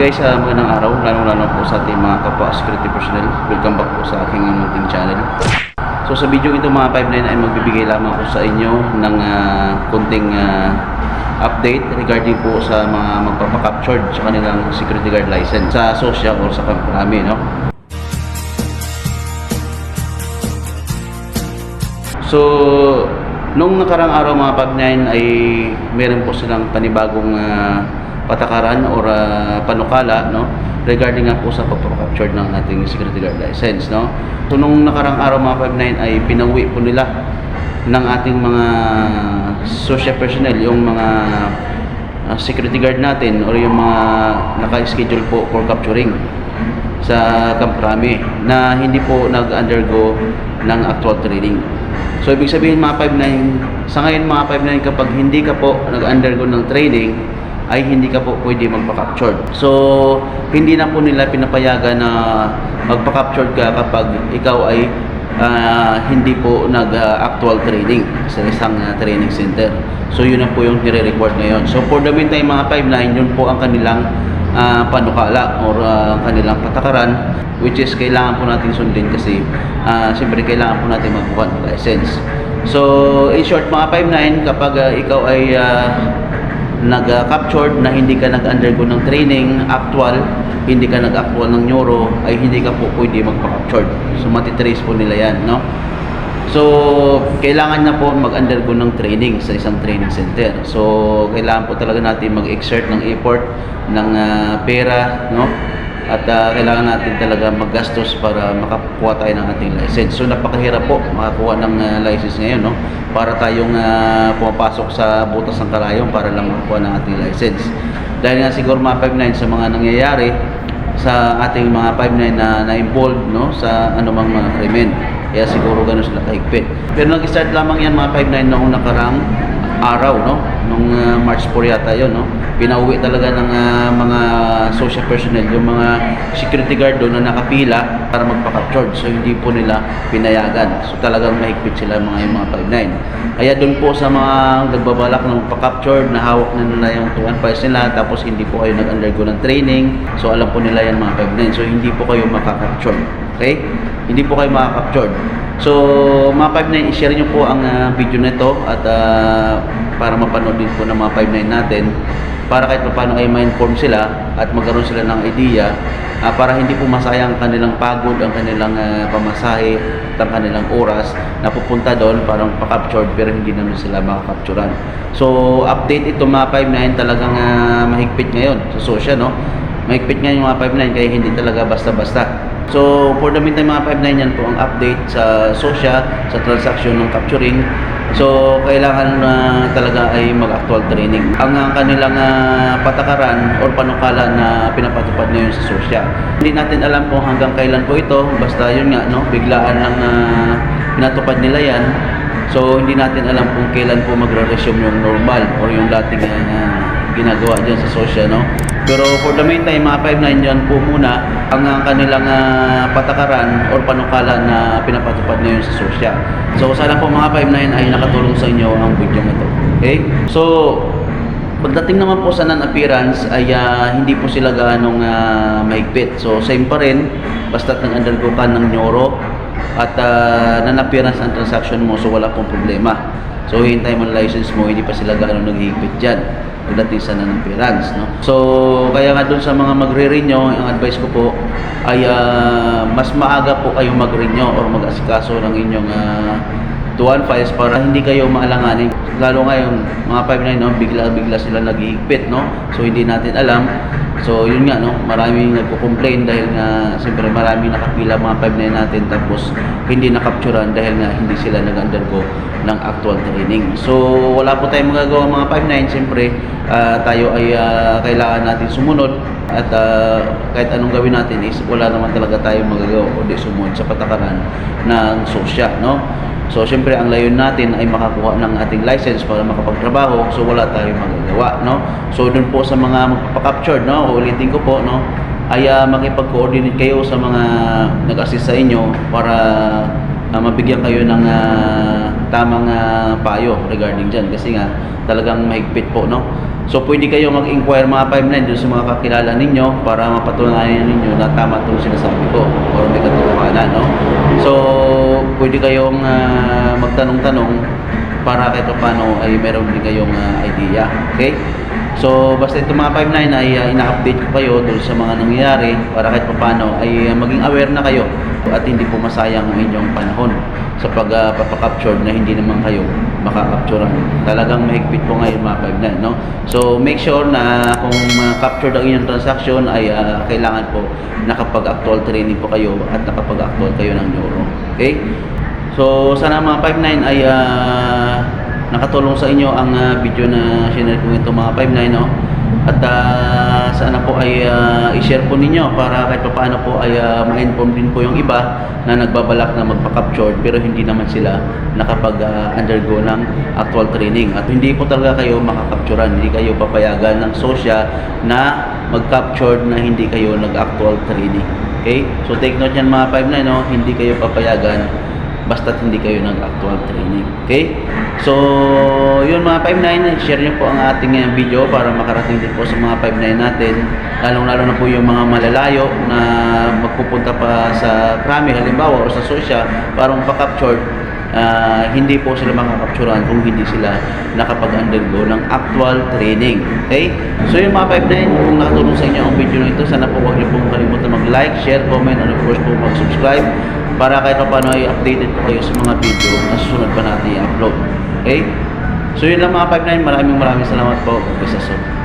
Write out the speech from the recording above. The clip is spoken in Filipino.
Guys, magandang araw, lalo po sa ating mga kapwa security personnel. Welcome back po sa aking munting channel. So sa video ito mga 59 ay magbibigay lamang po sa inyo ng kunting update regarding po sa mga magpapakaptured sa kanilang security guard license sa Sosya o sa Camp Crame, no? So nung nakarang araw mga 59 ay meron po silang panibagong patakaran or panukala, no, regarding nga po sa pagpapakaptured ng ating security guard license, no. So nung nakarang araw mga 59 ay pinauwi po nila ng ating mga social personnel yung mga security guard natin or yung mga naka-schedule po for capturing sa Camp Crame na hindi po nag-undergo ng actual training. So ibig sabihin mga 59, sa ngayon mga 59, kapag hindi ka po nag-undergo ng training ay hindi ka po pwede magpa-captured. So hindi na po nila pinapayagan na magpa-captured ka kapag ikaw ay hindi po nag-actual training sa isang training center. So yun na po yung nire-record ngayon. So for the meantime mga 59, yun po ang kanilang panukala or kanilang patakaran, which is kailangan po natin sundin kasi siyempre kailangan po natin magbuhat ng license. So in short mga 59, kapag ikaw ay nag-captured na hindi ka nag-undergo ng training actual, hindi ka nag-actual ng neuro, ay hindi ka po pwede magpa-captured. So matitrace po nila yan, no? So kailangan na po mag-undergo ng training sa isang training center. So kailangan po talaga natin mag-exert ng effort, ng pera, no? At kailangan natin talaga maggastos para makakuha tayo ng ating license. So napakahirap po makakuha ng license ngayon, no? Para tayong pumapasok sa butas ng karayom para lang makakuha ng ating license. Dahil nga siguro mga 59 sa mga nangyayari sa ating mga 59 na involved, no, sa anumang mga krimen. Kaya siguro gano'n sila kahigpit. Pero nag-start lamang yan mga 59 noong nakarang araw, no? Nung March 4 yata yun, no? Pinauwi talaga ng mga social personnel, yung mga security guard doon na nakapila para magpa-captured. So hindi po nila pinayagan. So talagang mahigpit sila yung mga 59. Kaya doon po sa mga nagbabalak ng magpa-captured, na hawak na nila yung 2 files nila, tapos hindi po kayo nag-undergo ng training. So alam po nila yan mga 59. So hindi po kayo makaka-captured. Okay? Hindi po kayo makaka-captured. So mga 59, i-share nyo po ang video nito at para mapanood din po ng mga 59 natin, para kahit paano ay ma-inform sila at magkaroon sila ng idea para hindi po masayang kanilang pagod, ang kanilang pamasahe at ang kanilang oras na pupunta doon para magpa-captured pero hindi naman sila makakapturan. So update ito mga 59, talagang mahigpit ngayon sa Sosya, no? Mahigpit ngayon mga 59 kaya hindi talaga basta-basta. So for the meantime mga 59, yan po ang update sa Sosya sa transaction ng capturing. So kailangan talaga ay mag-actual training. Ang kanilang patakaran or panukala na pinapatupad ngayon sa Sosya. Hindi natin alam kung hanggang kailan po ito, basta yun nga, no, biglaan lang pinatupad nila yan. So hindi natin alam kung kailan po magre-resume yung normal or yung dating ginagawa dyan sa Sosya, no. Pero for the meantime mga 59, yan po muna ang kanilang patakaran or panukala na pinapatupad ngayon sa Sosya. So sana po mga 59 ay nakatulong sa inyo ang video na ito. Okay? So pagdating naman po sa non-appearance ay hindi po sila gaanong mahigpit. So same pa rin, basta nag-undergo ka ng neuro at non-appearance ang transaction mo, so wala pong problema. So hintay mo license mo, hindi pa sila gaanong naghihigpit dyan pagdating sa non-appearance, no? So kaya nga dun sa mga magre-renew, ang advice ko po ay mas maaga po kayo mag-renew or mag-asikaso ng inyong 2 files para hindi kayo maalanganin. Lalo ngayon mga 59, no, bigla-bigla sila naghihigpit, no? So hindi natin alam. So yun nga, no, maraming nagko-complain dahil nga siyempre maraming nakapila mga 59 natin tapos hindi nakapturan dahil nga hindi sila nag-undergo ng actual training. So wala po tayong magagawa mga 59, siyempre tayo ay kailangan natin sumunod at kahit anong gawin natin is wala naman talaga tayong magagawa kundi sumunod sa patakaran ng Sosya, no? So siyempre ang layon natin ay makakuha ng ating license para makapagtrabaho, so wala tayong magagawa, no? So doon po sa mga magpapa-captured, no, ulitin ko po, no, ay makipag-coordinate kayo sa mga nag-assist sa inyo para mabigyan kayo ng tamang payo regarding dyan kasi nga talagang mahigpit po, no? So pwede kayo mag-inquire mga 5-9 doon sa mga kakilala ninyo para mapatunayan ninyo na tama itong sinasabi ko or may katotohanan, no? So pwede kayong magtanong-tanong para kahit paano ay meron din kayong idea, okay? So basta itong mga 5-9 ay ina-update ko kayo doon sa mga nangyayari para kahit paano ay maging aware na kayo at hindi po masayang ang inyong panahon sa pagpapakapture na hindi naman kayo makakapturean. Talagang mahigpit po ngayon mga 5-9, no? So make sure na kung capture ang inyong transaction ay kailangan po nakapag-actual training po kayo at nakapag-actual kayo ng neuro. Okay? So sana mga 5-9 ay nakatulong sa inyo ang video na share ko ito mga 5-9, no? At sana po ay i-share po ninyo para kahit paano po ay ma-inform din po yung iba na nagbabalak na magpa-capture pero hindi naman sila nakapag-undergo ng actual training at hindi po talaga kayo makakapturan, hindi kayo papayagan ng SOSYA na mag-capture na hindi kayo nag-actual training. Okay? So take note yan mga 5-9, no? Hindi kayo papayagan basta't hindi kayo nag-actual training. Okay? So, yun mga 5-9, share nyo po ang ating video para makarating din po sa mga 5-9 natin. Lalong-lalo na po yung mga malalayo na magpupunta pa sa Krami, halimbawa, o sa SOSYA para magpa-capture. Hindi po sila makakapturan kung hindi sila nakapag-undergo ng actual training. Okay? So yung mga 5-9, kung nakatulong sa inyo ang video na ito, sana po huwag niyo pong kalimutan mag-like, share, comment, and of course po mag-subscribe para kahit paano ay updated po kayo sa mga video na susunod pa natin i-upload. Okay? So yun lang mga 5-9, maraming salamat po. Peace out.